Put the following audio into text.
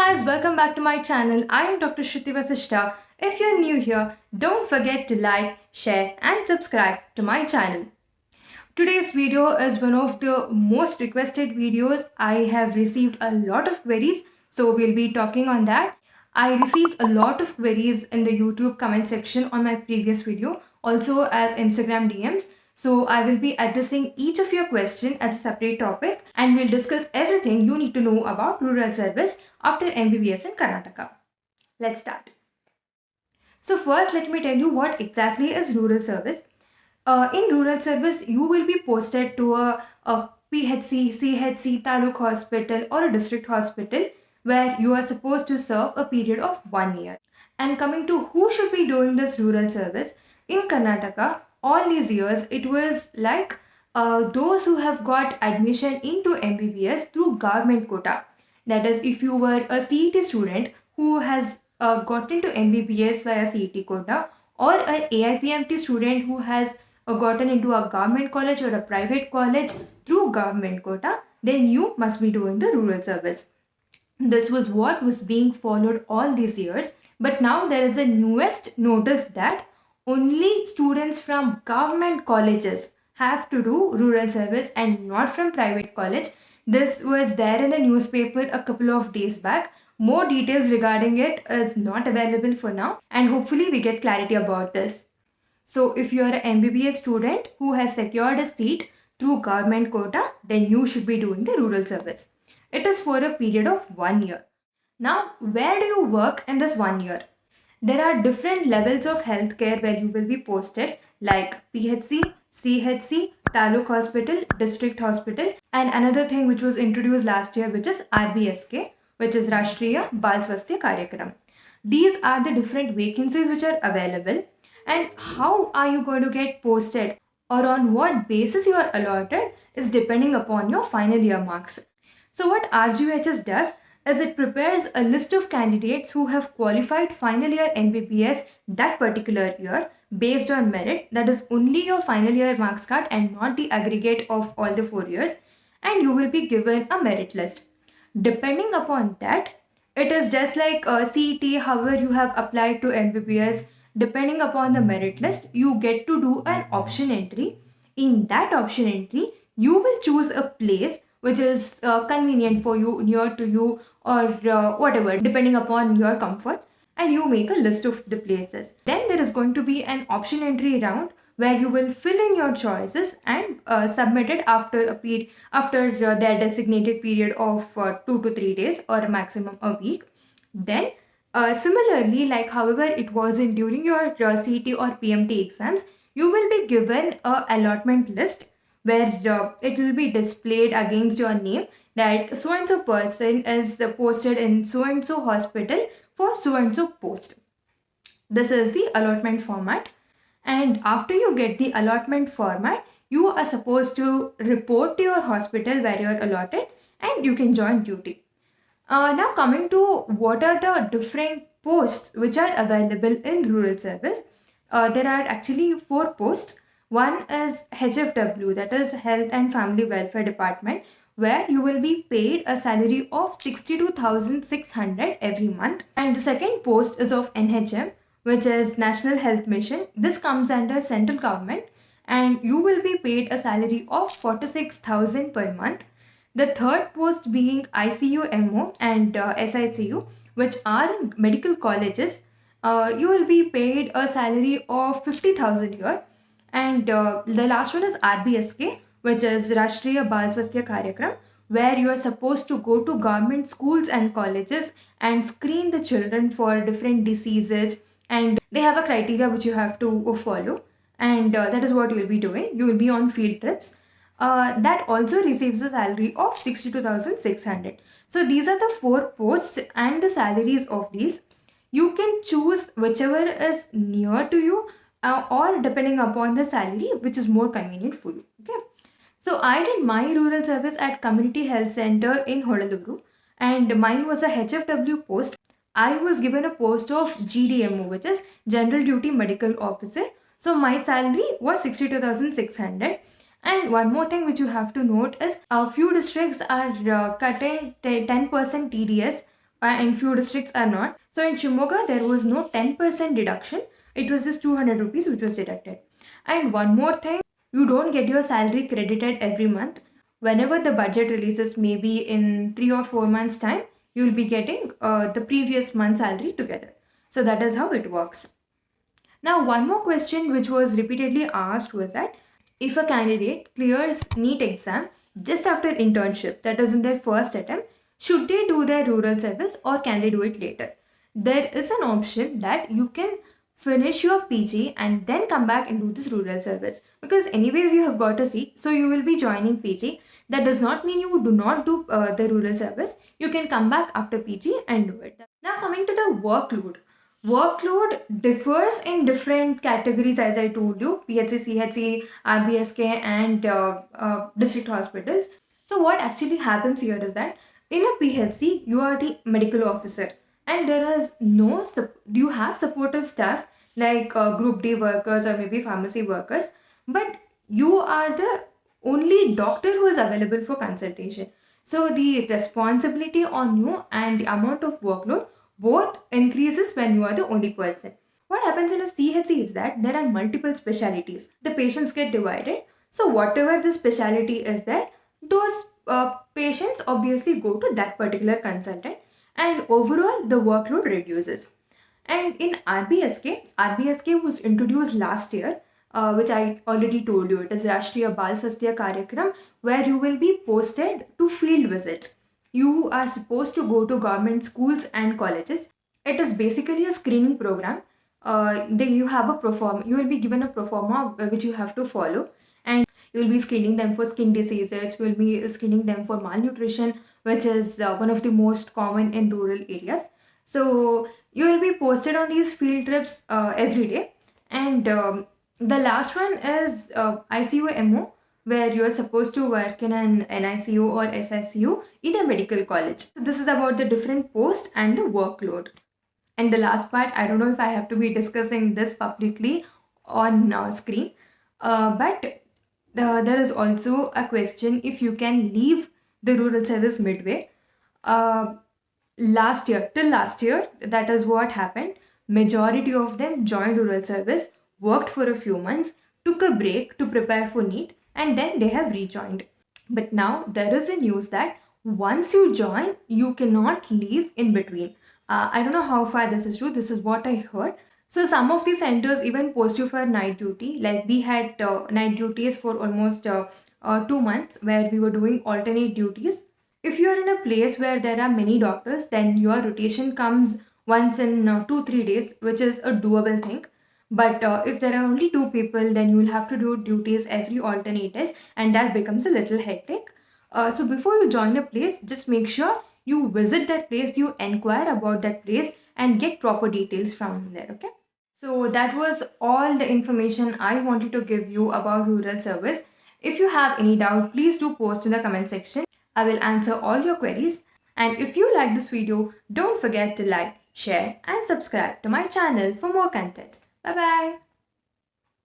guys, welcome back to my channel. I am Dr. Shruti Vasishta. If you're new here, don't forget to like, share and subscribe to my channel. Today's video is one of the most requested videos. I have received a lot of queries, so we'll be talking on that. I received a lot of queries in the YouTube comment section on my previous video, also as Instagram DMs. So I will be addressing each of your questions as a separate topic, and we'll discuss everything you need to know about rural service after MBBS in Karnataka. Let's start. So first, let me tell you what exactly is rural service. In rural service, you will be posted to a PHC, CHC, taluk hospital or a district hospital where you are supposed to serve a period of 1 year. And coming to who should be doing this rural service, in Karnataka, all these years, it was like those who have got admission into MBBS through government quota. That is, if you were a CET student who has got into MBBS via CET quota, or an AIPMT student who has gotten into a government college or a private college through government quota, then you must be doing the rural service. This was what was being followed all these years, but now there is a newest notice that only students from government colleges have to do rural service and not from private college. This was there in the newspaper a couple of days back. More details regarding it is not available for now, and hopefully we get clarity about this. So if you are an MBBS student who has secured a seat through government quota, then you should be doing the rural service. It is for a period of 1 year. Now, where do you work in this 1 year? There are different levels of healthcare where you will be posted, like PHC, CHC, taluk hospital, district hospital, and another thing which was introduced last year, which is RBSK, which is Rashtriya Bal Swasthya Karyakram. These are the different vacancies which are available. And how are you going to get posted or on what basis you are allotted is depending upon your final year marks. So what RGHS does is it prepares a list of candidates who have qualified final year MBBS that particular year based on merit, that is only your final year marks card and not the aggregate of all the 4 years, and you will be given a merit list. Depending upon that, it is just like CET, however you have applied to MBBS, depending upon the merit list, you get to do an option entry. In that option entry, you will choose a place which is convenient for you, near to you, or whatever, depending upon your comfort, and you make a list of the places. Then there is going to be an option entry round where you will fill in your choices and submit it after a period, after their designated period of 2 to 3 days or a maximum a week. Then similarly, like however it was in during your CET or PMT exams, you will be given a allotment list where it will be displayed against your name that so and so person is posted in so and so hospital for so and so post. This is the allotment format, and after you get the allotment format, you are supposed to report to your hospital where you are allotted and you can join duty. Now coming to what are the different posts which are available in rural service, there are actually 4 posts. One is HFW, that is Health and Family Welfare Department, where you will be paid a salary of 62,600 every month. And the second post is of NHM, which is National Health Mission. This comes under central government, and you will be paid a salary of 46,000 per month. The third post being ICU-MO and SICU, which are medical colleges, you will be paid a salary of 50,000 here. And the last one is RBSK, which is Rashtriya Bal Swasthya Karyakram, where you are supposed to go to government schools and colleges and screen the children for different diseases, and they have a criteria which you have to follow, and that is what you will be doing. You will be on field trips. That also receives a salary of 62,600. So these are the 4 posts and the salaries of these. You can choose whichever is near to you or depending upon the salary which is more convenient for you. Okay. So I did my rural service at Community Health Center in Hodaluru, and mine was a HFW post. I was given a post of GDMO, which is General Duty Medical Officer. So my salary was 62,600. And one more thing which you have to note is a few districts are cutting 10% TDS and few districts are not. So in Shimoga, there was no 10% deduction. It was just 200 rupees which was deducted. And one more thing, you don't get your salary credited every month. Whenever the budget releases, maybe in 3 or 4 months' time, you'll be getting the previous month's salary together. So that is how it works. Now, one more question which was repeatedly asked was that if a candidate clears NEET exam just after internship, that is in their first attempt, should they do their rural service or can they do it later? There is an option that you can finish your PG and then come back and do this rural service, because anyways you have got a seat, so you will be joining PG. That does not mean you do not do the rural service. You can come back after PG and do it. Now coming to the workload. Workload differs in different categories, as I told you: PHC, CHC, RBSK, and district hospitals. So what actually happens here is that in a PHC, you are the medical officer, and there is no you have supportive staff like Group D workers or maybe pharmacy workers, but you are the only doctor who is available for consultation. So the responsibility on you and the amount of workload both increases when you are the only person. What happens in a CHC is that there are multiple specialties. The patients get divided. So whatever the specialty is there, those patients obviously go to that particular consultant, and overall the workload reduces. And in RBSK was introduced last year, which I already told you. It is Rashtriya Bal Swasthya Karyakram, where you will be posted to field visits. You are supposed to go to government schools and colleges. It is basically a screening program. You have a proforma. You will be given a proforma which you have to follow, and you will be screening them for skin diseases. You will be screening them for malnutrition, which is one of the most common in rural areas. So you will be posted on these field trips every day, and the last one is ICU-MO, where you are supposed to work in an NICU or SICU in a medical college. So this is about the different posts and the workload. And the last part, I don't know if I have to be discussing this publicly on screen, but there is also a question if you can leave the rural service midway. Till last year, that is what happened. Majority of them joined rural service, worked for a few months, took a break to prepare for NEET, and then they have rejoined. But now there is a news that once you join, you cannot leave in between. I don't know how far this is true. This is what I heard. So some of the centers even post you for night duty. Like we had night duties for almost 2 months, where we were doing alternate duties. If you are in a place where there are many doctors, then your rotation comes once in 2-3 days, which is a doable thing. But if there are only 2 people, then you will have to do duties every alternate days, and that becomes a little hectic. So before you join a place, just make sure you visit that place, you inquire about that place, and get proper details from there. Okay. So that was all the information I wanted to give you about rural service. If you have any doubt, please do post in the comment section. I will answer all your queries. And if you like this video, don't forget to like, share, and subscribe to my channel for more content. Bye bye.